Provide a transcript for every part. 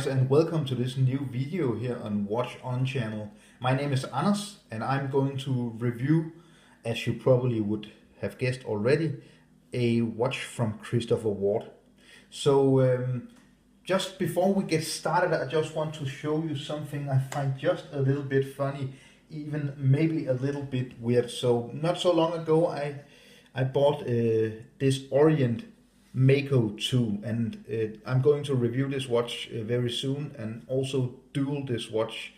guys, and welcome to this new video here on Watch On channel. My name is Anders and I'm going to review, as you probably would have guessed already, a watch from Christopher Ward. So just before we get started, I just want to show you something I find just a little bit funny, even maybe a little bit weird. So not so long ago I bought this Orient Mako 2, and I'm going to review this watch very soon, and also duel this watch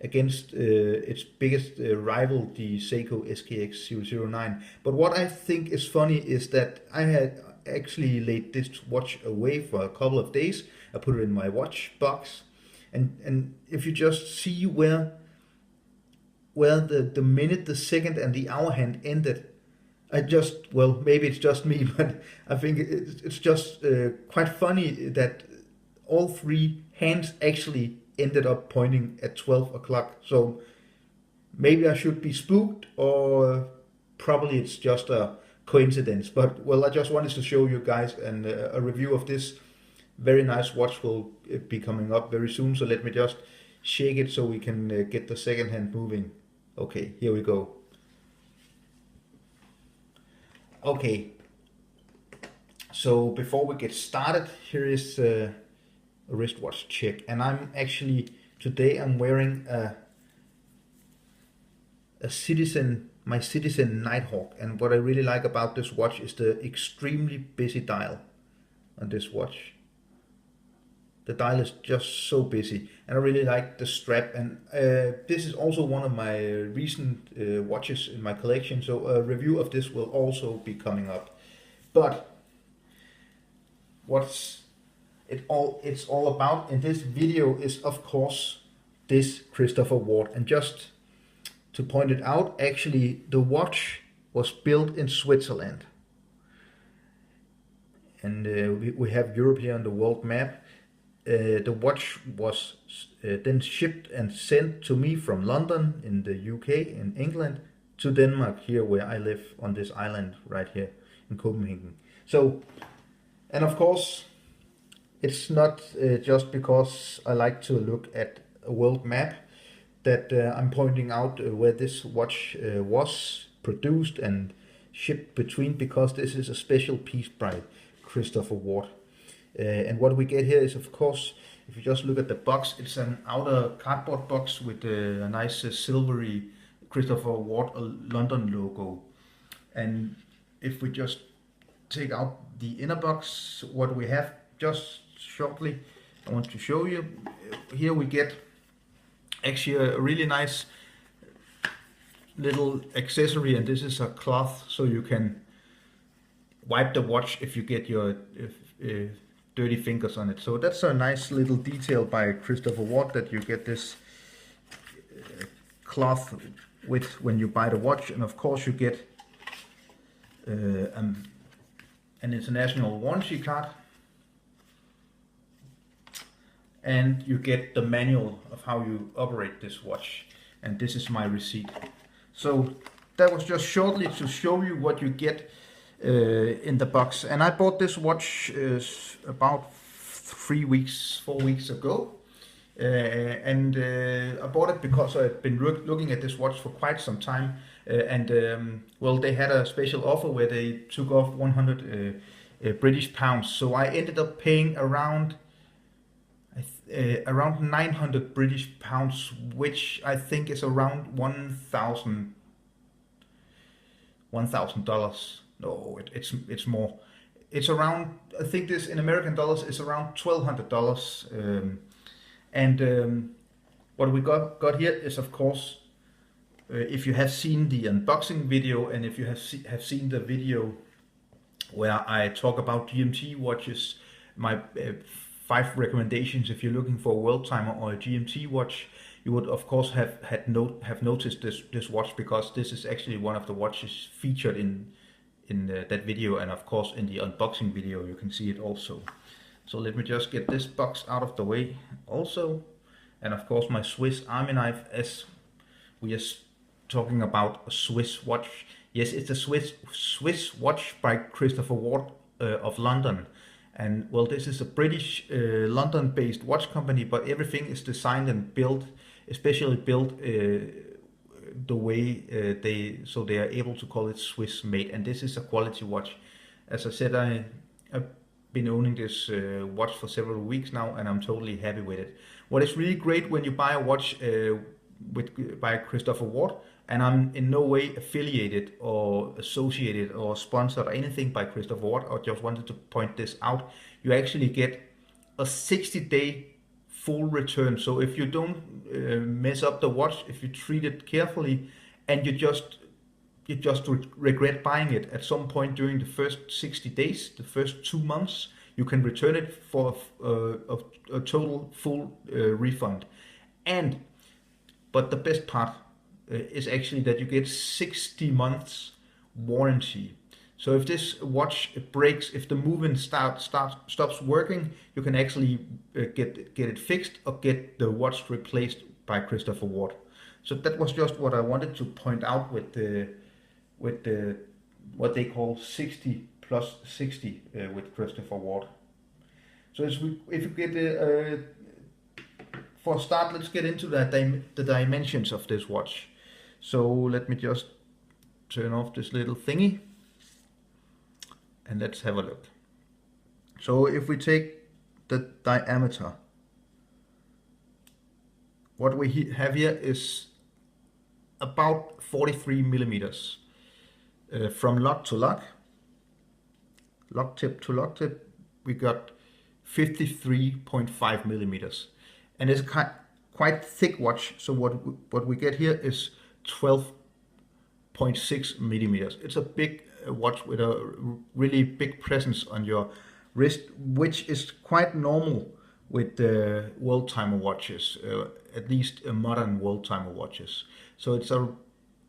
against its biggest rival, the Seiko SKX009. But what I think is funny is that I had actually laid this watch away for a couple of days. I put it in my watch box, and if you just see where the minute, the second, and the hour hand ended, well, maybe it's just me, but I think it's just quite funny that all three hands actually ended up pointing at 12 o'clock. So maybe I should be spooked, or probably it's just a coincidence. But well, I just wanted to show you guys, and a review of this very nice watch will be coming up very soon. So let me just shake it so we can get the second hand moving. Okay, here we go. Okay, so before we get started, here is a wristwatch check, and today I'm wearing my Citizen Nighthawk, and what I really like about this watch is the extremely busy dial on this watch. The dial is just so busy, and I really like the strap, and this is also one of my recent watches in my collection, so a review of this will also be coming up. But it's all about in this video is, of course, this Christopher Ward. And just to point it out, actually the watch was built in Switzerland, and we have Europe here on the world map. The watch was then shipped and sent to me from London in the UK, in England, to Denmark, here where I live on this island right here in Copenhagen. So, and of course, it's not just because I like to look at a world map that I'm pointing out where this watch was produced and shipped between, because this is a special piece by Christopher Ward. And what we get here is, of course, if you just look at the box, it's an outer cardboard box with a nice silvery Christopher Ward London logo. And if we just take out the inner box, what we have just shortly, I want to show you. Here we get actually a really nice little accessory, and this is a cloth, so you can wipe the watch if you get your dirty fingers on it. So that's a nice little detail by Christopher Ward, that you get this cloth with when you buy the watch. And of course you get an international warranty card, and you get the manual of how you operate this watch, and this is my receipt. So that was just shortly to show you what you get in the box. And I bought this watch about 4 weeks ago, and I bought it because I've been looking at this watch for quite some time, well, they had a special offer where they took off 100 British pounds, so I ended up paying around 900 British pounds, which I think is around $1,000. No, it's more. It's around, I think this in American dollars is around $1,200. What we got here is, of course, if you have seen the unboxing video, and if you have seen the video where I talk about GMT watches, my 5 recommendations if you're looking for a Worldtimer or a GMT watch, you would of course have noticed this watch, because this is actually one of the watches featured in that video, and of course in the unboxing video you can see it also. So let me just get this box out of the way also, and of course my Swiss Army knife, as we are talking about a Swiss watch. Yes, it's a Swiss watch by Christopher Ward of London, And well, this is a British, London-based watch company, but everything is designed and built, especially built the way they are able to call it Swiss made. And this is a quality watch. As I said, I've been owning this watch for several weeks now, and I'm totally happy with it. What is really great when you buy a watch by Christopher Ward, and I'm in no way affiliated or associated or sponsored or anything by Christopher Ward, I just wanted to point this out. You actually get a 60-day full return. So if you don't mess up the watch, if you treat it carefully, and you just regret buying it at some point during the first 60 days, the first 2 months, you can return it for a total full refund. But the best part is actually that you get 60 months warranty. So if this watch breaks, if the movement stops working, you can actually get it fixed or get the watch replaced by Christopher Ward. So that was just what I wanted to point out with what they call 60 plus 60 with Christopher Ward. So if you get for a start, let's get into the dimensions of this watch. So let me just turn off this little thingy and let's have a look. So if we take the diameter, what we have here is about 43 millimeters. From lock to lock tip to lock tip, we got 53.5 millimeters. And it's a quite thick watch, so what we get here is 12.6 millimeters. It's a big watch with a really big presence on your wrist, which is quite normal with the Worldtimer watches, at least modern Worldtimer watches. So it's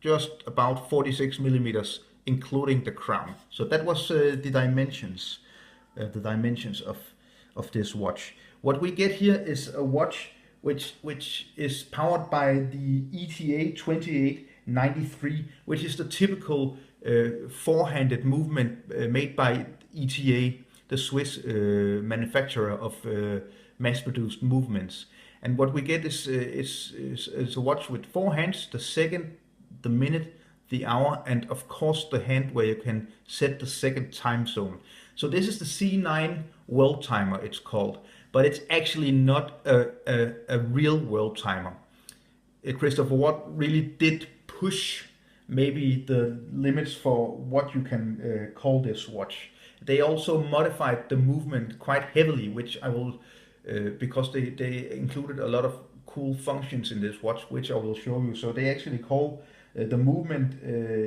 just about 46 millimeters, including the crown. So that was the dimensions of this watch. What we get here is a watch which is powered by the ETA 2893, which is the typical four-handed movement made by ETA, the Swiss manufacturer of mass-produced movements. And what we get is a watch with 4 hands: the second, the minute, the hour, and of course the hand where you can set the second time zone. So this is the C9 Worldtimer, it's called, but it's actually not a real Worldtimer. Christopher Ward really did push maybe the limits for what you can call this watch. They also modified the movement quite heavily, which I will, because they included a lot of cool functions in this watch, which I will show you. So they actually call the movement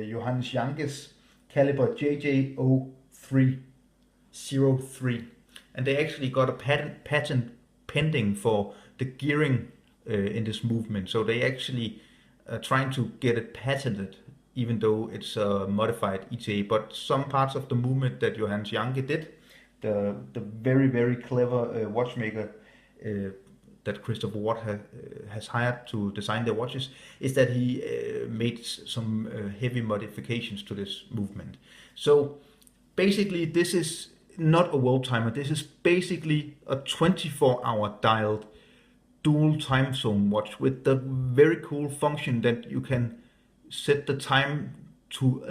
Johannes Jahnke's caliber JJ0303, and they actually got a patent pending for the gearing in this movement. So they actually trying to get it patented, even though it's a modified ETA. But some parts of the movement that Johannes Jahnke did, the very clever watchmaker that Christopher Ward has hired to design their watches, is that he made some heavy modifications to this movement. So basically this is not a Worldtimer. This is basically a 24-hour dialed dual time zone watch with the very cool function that you can set the time to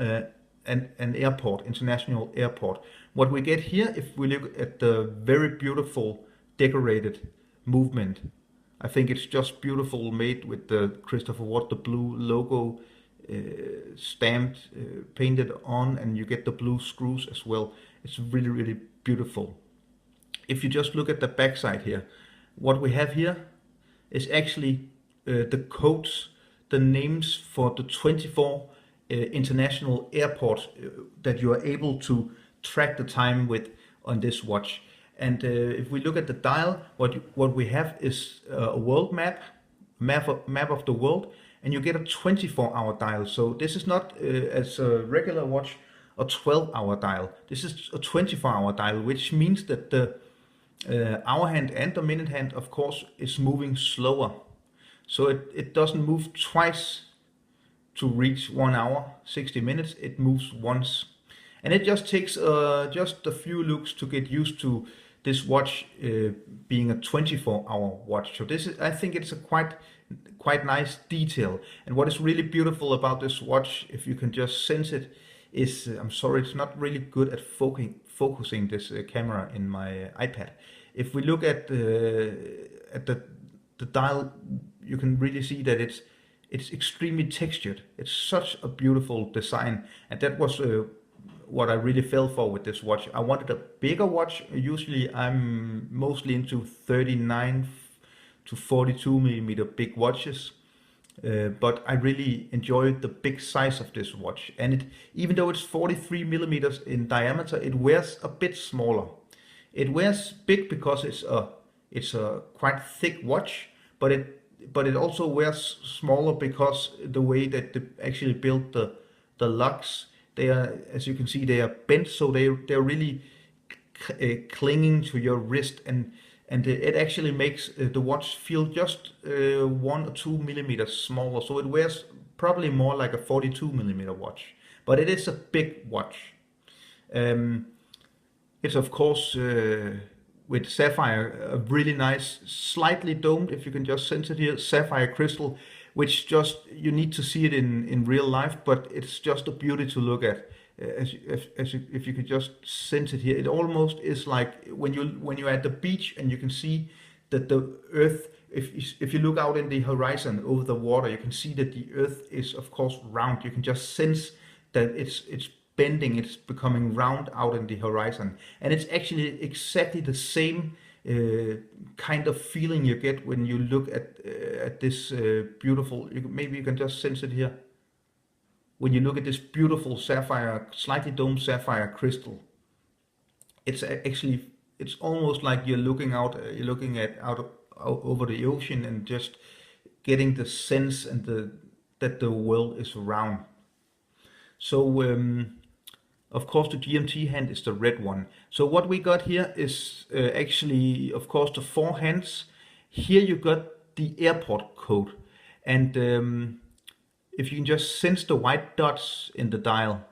an airport, international airport. What we get here, if we look at the very beautiful decorated movement, I think it's just beautiful, made with the Christopher Ward, the blue logo stamped, painted on, and you get the blue screws as well. It's really beautiful. If you just look at the backside here, what we have here is actually the codes, the names for the 24 international airports that you are able to track the time with on this watch. And if we look at the dial, what we have is a world map of the world, and you get a 24-hour dial. So this is not as a regular watch a 12-hour dial. This is a 24-hour dial, which means that the hour hand and the minute hand, of course, is moving slower. So it doesn't move twice to reach 1 hour, 60 minutes. It moves once. And it just takes just a few looks to get used to this watch being a 24-hour watch. So this is, I think it's a quite nice detail. And what is really beautiful about this watch, if you can just sense it, is I'm sorry, it's not really good at focusing this camera in my iPad. If we look at the dial, you can really see that it's extremely textured. It's such a beautiful design, and that was what I really fell for with this watch. I wanted a bigger watch. Usually I'm mostly into 39 to 42 millimeter big watches, but I really enjoyed the big size of this watch. And it, even though it's 43 millimeters in diameter, it wears a bit smaller. It wears big because it's a quite thick watch, but it also wears smaller because the way that they actually built the lugs, they are, as you can see, they are bent, so they're really clinging to your wrist, and it actually makes the watch feel just 1 or 2 millimeters smaller. So it wears probably more like a 42 millimeter watch, but it is a big watch. It's of course with sapphire, a really nice, slightly domed, if you can just sense it here, sapphire crystal, which just, you need to see it in real life, but it's just a beauty to look at. If you could just sense it here, it almost is like when you're at the beach and you can see that the earth, if you look out in the horizon over the water, you can see that the earth is of course round. You can just sense that it's bending, it's becoming round out in the horizon, and it's actually exactly the same kind of feeling you get when you look at this beautiful. Maybe you can just sense it here. When you look at this beautiful sapphire, slightly domed sapphire crystal, it's actually, it's almost like you're looking out over the ocean and just getting the sense and that the world is round. So of course the GMT hand is the red one. So what we got here is actually, of course, the 4 hands. Here you got the airport code, and if you can just sense the white dots in the dial,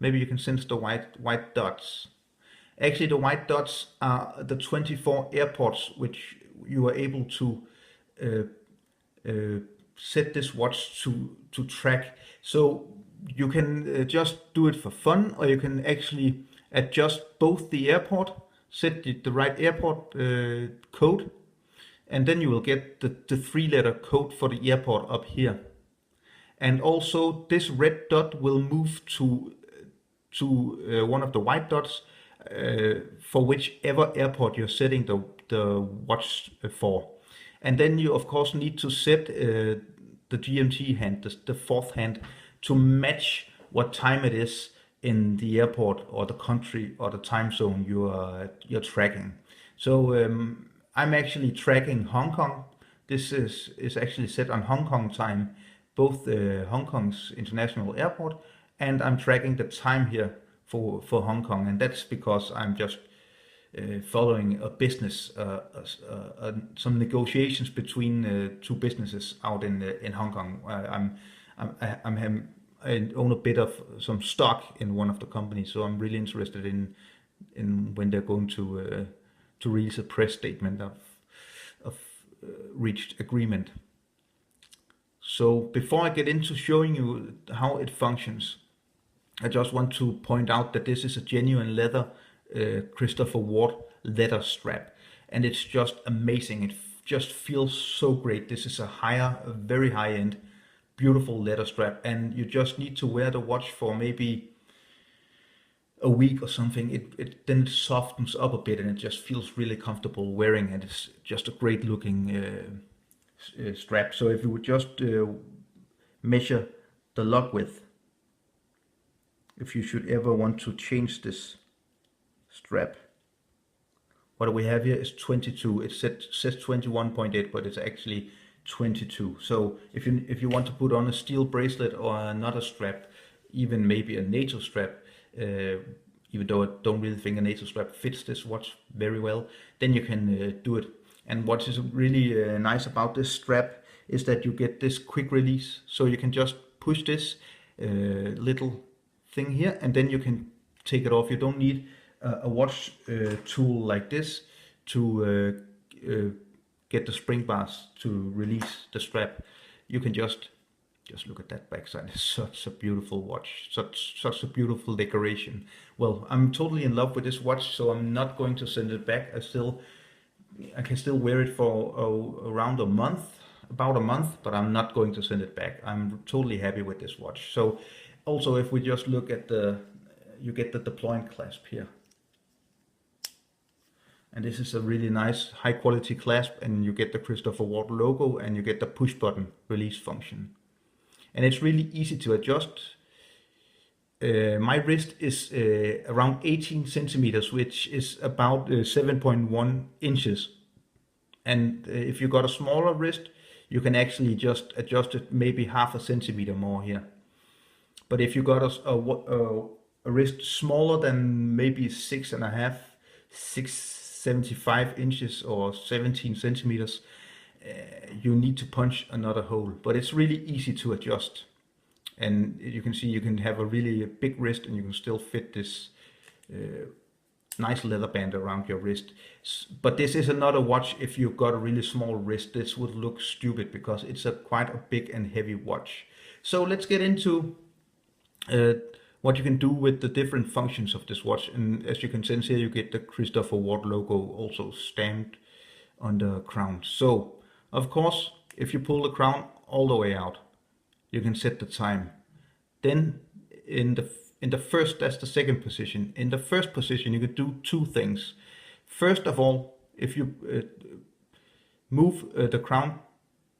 maybe you can sense the white dots. Actually, the white dots are the 24 airports which you are able to set this watch to track. So you can just do it for fun, or you can actually adjust both the airport, set the right airport code, and then you will get the 3-letter code for the airport up here. And also this red dot will move to one of the white dots for whichever airport you're setting the watch for. And then you of course need to set the GMT hand, the 4th hand, to match what time it is in the airport or the country or the time zone you're tracking. So I'm actually tracking Hong Kong. This is actually set on Hong Kong time, both Hong Kong's international airport, and I'm tracking the time here for Hong Kong, and that's because I'm just following a business, some negotiations between 2 businesses out in Hong Kong. I own a bit of some stock in one of the companies, so I'm really interested in when they're going to release a press statement of reached agreement. So before I get into showing you how it functions, I just want to point out that this is a genuine leather Christopher Ward leather strap, and it's just amazing. It just feels so great. This is a very high-end, beautiful leather strap, and you just need to wear the watch for maybe a week or something. It then softens up a bit, and it just feels really comfortable wearing, and it's just a great looking strap. So if you would just measure the lug width, if you should ever want to change this strap, what we have here is 22. It says 21.8, but it's actually 22. So if you want to put on a steel bracelet or another strap, even maybe a NATO strap, even though I don't really think a NATO strap fits this watch very well, then you can do it. And what is really nice about this strap is that you get this quick release, so you can just push this little thing here, and then you can take it off. You don't need a watch tool like this to get the spring bars to release the strap. You can just look at that backside. It's such a beautiful watch, such a beautiful decoration. Well, I'm totally in love with this watch, so I'm not going to send it back. I can still wear it for around a month, about a month, but I'm not going to send it back. I'm totally happy with this watch. So also, if we just look at you get the deploying clasp here. And this is a really nice high quality clasp, and you get the Christopher Ward logo, and you get the push button release function. And it's really easy to adjust. My wrist is around 18 centimeters, which is about 7.1 inches. And if you got a smaller wrist, you can actually just adjust it maybe half a centimeter more here. But if you got a wrist smaller than maybe 6.75 inches or 17 centimeters, you need to punch another hole. But it's really easy to adjust. And you can see you can have a really big wrist and you can still fit this nice leather band around your wrist. But this is another watch. If you've got a really small wrist, this would look stupid because it's quite a big and heavy watch. So let's get into what you can do with the different functions of this watch. And as you can sense here, you get the Christopher Ward logo also stamped on the crown. So of course, if you pull the crown all the way out, you can set the time. Then in the first, that's the second position. In the first position, you can do two things. First of all, if you move the crown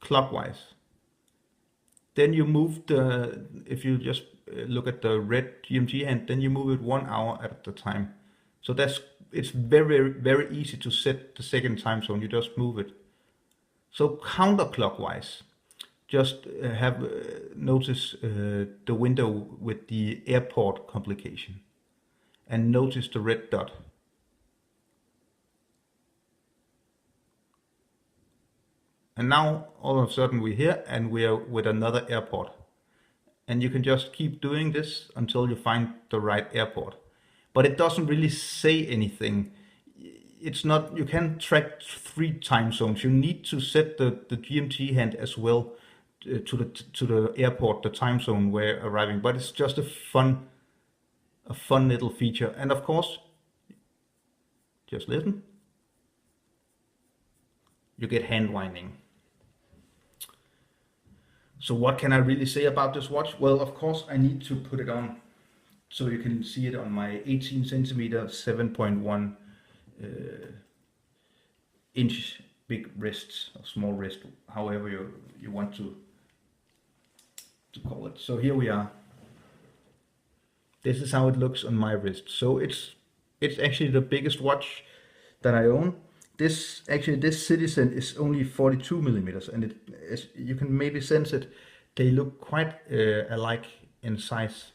clockwise, then you move if you just look at the red GMT hand, then you move it 1 hour at a time. So it's very, very easy to set the second time zone. You just move it. So counterclockwise, just notice the window with the airport complication, and notice the red dot. And now all of a sudden we're here and we are with another airport. And you can just keep doing this until you find the right airport. But it doesn't really say anything. It's not, you can track 3 time zones. You need to set the GMT hand as well to the airport, the time zone we're arriving. But it's just a fun little feature. And of course, just listen. You get hand winding. So what can I really say about this watch? Well, of course, I need to put it on so you can see it on my 18 centimeter, 7.1 inch big wrists, or small wrist, however you want to call it. So here we are. This is how it looks on my wrist. So it's actually the biggest watch that I own. This Citizen is only 42 millimeters, and you can maybe sense it. They look quite alike in size.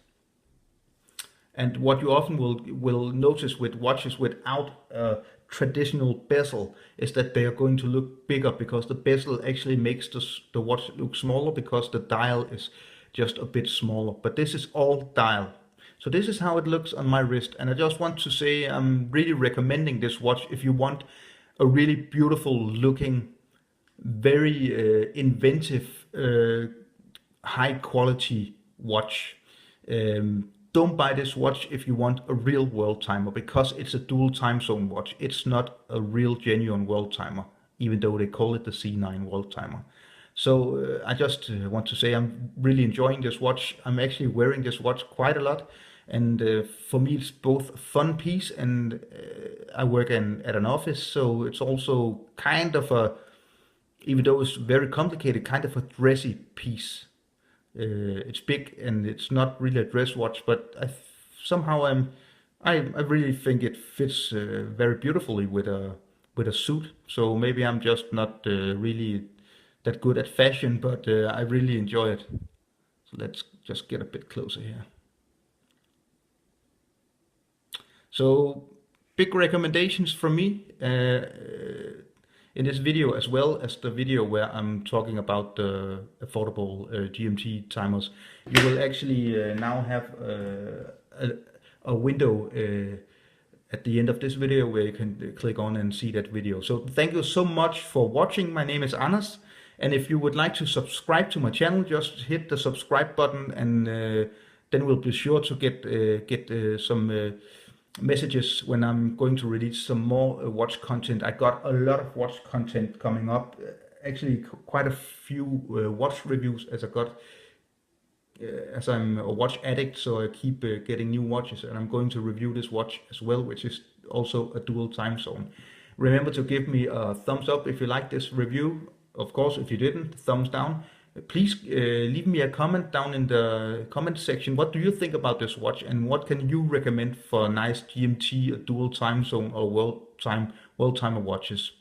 And what you often will notice with watches without a traditional bezel is that they are going to look bigger, because the bezel actually makes the watch look smaller because the dial is just a bit smaller. But this is all dial. So this is how it looks on my wrist. And I just want to say I'm really recommending this watch if you want a really beautiful looking, very inventive, high quality watch. Don't buy this watch if you want a real world timer, because it's a dual time zone watch. It's not a real genuine world timer, even though they call it the C9 Worldtimer. So I just want to say I'm really enjoying this watch. I'm actually wearing this watch quite a lot. And for me, it's both a fun piece, and I work at an office, so it's also kind of even though it's very complicated, kind of a dressy piece. It's big and it's not really a dress watch, but I really think it fits very beautifully with a suit. So maybe I'm just not really that good at fashion, but I really enjoy it. So let's just get a bit closer here. So big recommendations from me. in this video, as well as the video where I'm talking about the affordable GMT timers, you will actually now have a window at the end of this video where you can click on and see that video. So thank you so much for watching. My name is Anders, and if you would like to subscribe to my channel, just hit the subscribe button, and then we'll be sure to get some messages when I'm going to release some more watch content. I got a lot of watch content coming up, actually quite a few watch reviews, as I got as I'm a watch addict, so I keep getting new watches, and I'm going to review this watch as well, which is also a dual time zone. Remember to give me a thumbs up if you like this review. Of course, if you didn't, thumbs down. Please leave me a comment down in the comment section. What do you think about this watch, and what can you recommend for nice GMT, dual time zone, or world timer watches?